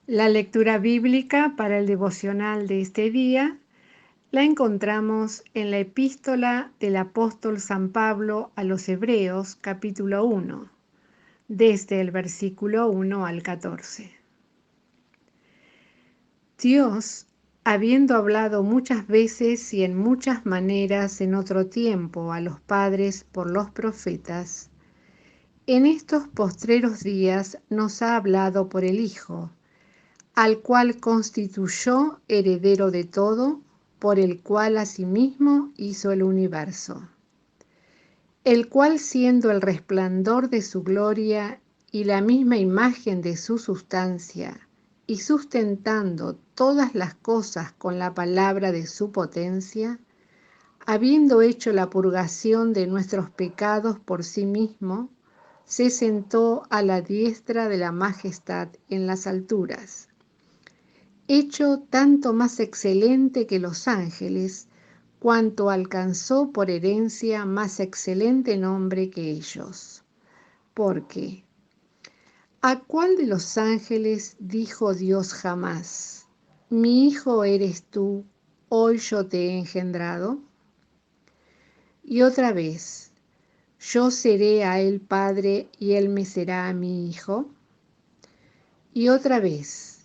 La lectura bíblica para el devocional de este día la encontramos en la epístola del apóstol San Pablo a los Hebreos, capítulo 1, desde el versículo 1 al 14. Dios, habiendo hablado muchas veces y en muchas maneras en otro tiempo a los padres por los profetas, en estos postreros días nos ha hablado por el Hijo, al cual constituyó heredero de todo, por el cual asimismo hizo el universo, el cual siendo el resplandor de su gloria y la misma imagen de su sustancia, y sustentando todas las cosas con la palabra de su potencia, habiendo hecho la purgación de nuestros pecados por sí mismo, se sentó a la diestra de la majestad en las alturas, hecho tanto más excelente que los ángeles, cuanto alcanzó por herencia más excelente nombre que ellos. Porque, ¿a cuál de los ángeles dijo Dios jamás: mi hijo eres tú, hoy yo te he engendrado? Y otra vez, yo seré a él padre y él me será a mi hijo. Y otra vez,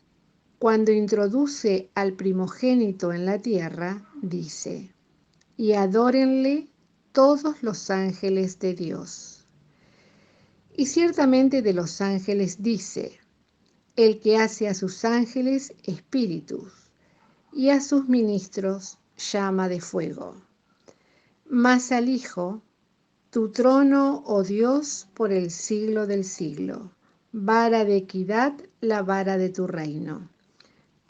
cuando introduce al primogénito en la tierra, dice: y adórenle todos los ángeles de Dios. Y ciertamente de los ángeles dice: el que hace a sus ángeles espíritus y a sus ministros llama de fuego. Mas al Hijo, tu trono, oh Dios, por el siglo del siglo, vara de equidad, la vara de tu reino.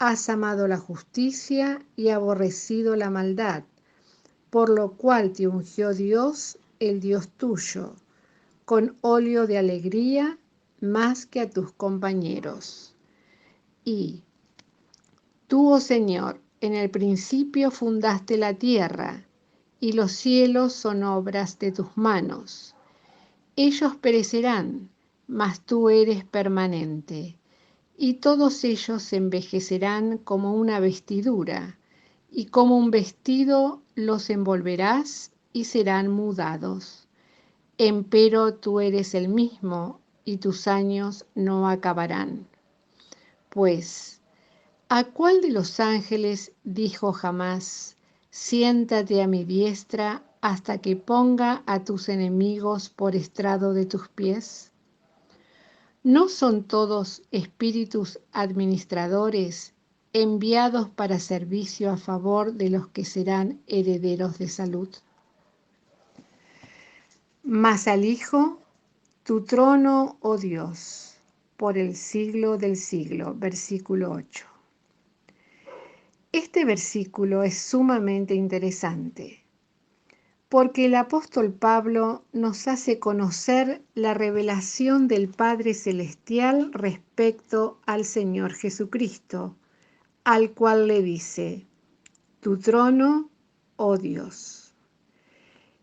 Has amado la justicia y aborrecido la maldad, por lo cual te ungió Dios, el Dios tuyo, con óleo de alegría más que a tus compañeros. Y tú, oh Señor, en el principio fundaste la tierra, y los cielos son obras de tus manos. Ellos perecerán, mas tú eres permanente, y todos ellos envejecerán como una vestidura, y como un vestido los envolverás y serán mudados. Empero tú eres el mismo, y tus años no acabarán. Pues, ¿a cuál de los ángeles dijo jamás: siéntate a mi diestra hasta que ponga a tus enemigos por estrado de tus pies? ¿No son todos espíritus administradores enviados para servicio a favor de los que serán herederos de salud? Mas al Hijo, tu trono, oh Dios, por el siglo del siglo. Versículo 8. Este versículo es sumamente interesante, porque el apóstol Pablo nos hace conocer la revelación del Padre Celestial respecto al Señor Jesucristo, al cual le dice: tu trono, oh Dios.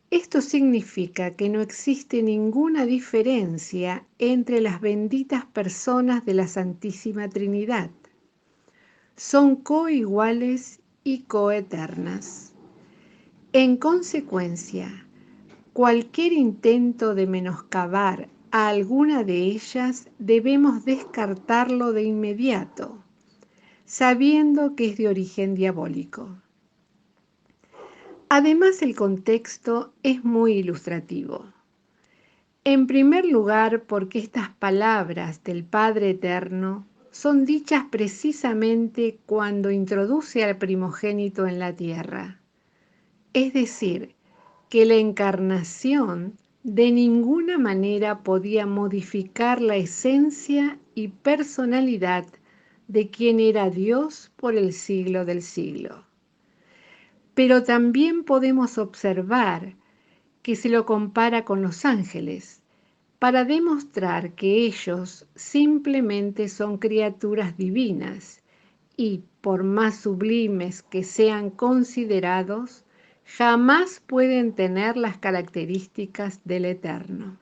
Esto significa que no existe ninguna diferencia entre las benditas personas de la Santísima Trinidad. Son coiguales y coeternas. En consecuencia, cualquier intento de menoscabar a alguna de ellas debemos descartarlo de inmediato, sabiendo que es de origen diabólico. Además, el contexto es muy ilustrativo. En primer lugar, porque estas palabras del Padre Eterno son dichas precisamente cuando introduce al primogénito en la tierra. Es decir, que la encarnación de ninguna manera podía modificar la esencia y personalidad de quien era Dios por el siglo del siglo. Pero también podemos observar que se lo compara con los ángeles, para demostrar que ellos simplemente son criaturas divinas y, por más sublimes que sean considerados, jamás pueden tener las características del Eterno.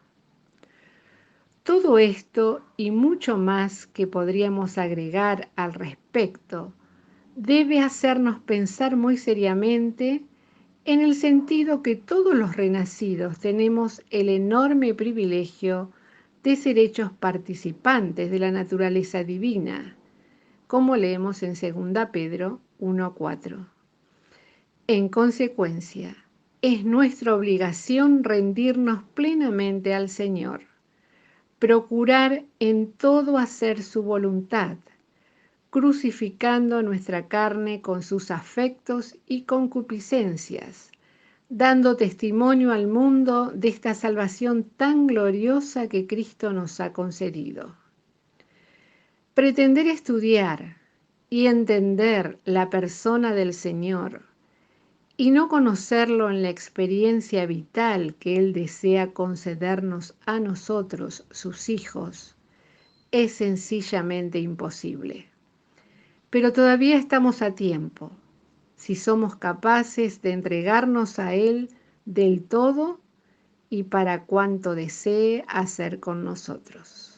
Todo esto y mucho más que podríamos agregar al respecto debe hacernos pensar muy seriamente en el sentido que todos los renacidos tenemos el enorme privilegio de ser hechos participantes de la naturaleza divina, como leemos en 2 Pedro 1:4. En consecuencia, es nuestra obligación rendirnos plenamente al Señor, procurar en todo hacer su voluntad, crucificando nuestra carne con sus afectos y concupiscencias, dando testimonio al mundo de esta salvación tan gloriosa que Cristo nos ha concedido. Pretender estudiar y entender la persona del Señor y no conocerlo en la experiencia vital que Él desea concedernos a nosotros, sus hijos, es sencillamente imposible. Pero todavía estamos a tiempo, si somos capaces de entregarnos a Él del todo y para cuanto desee hacer con nosotros.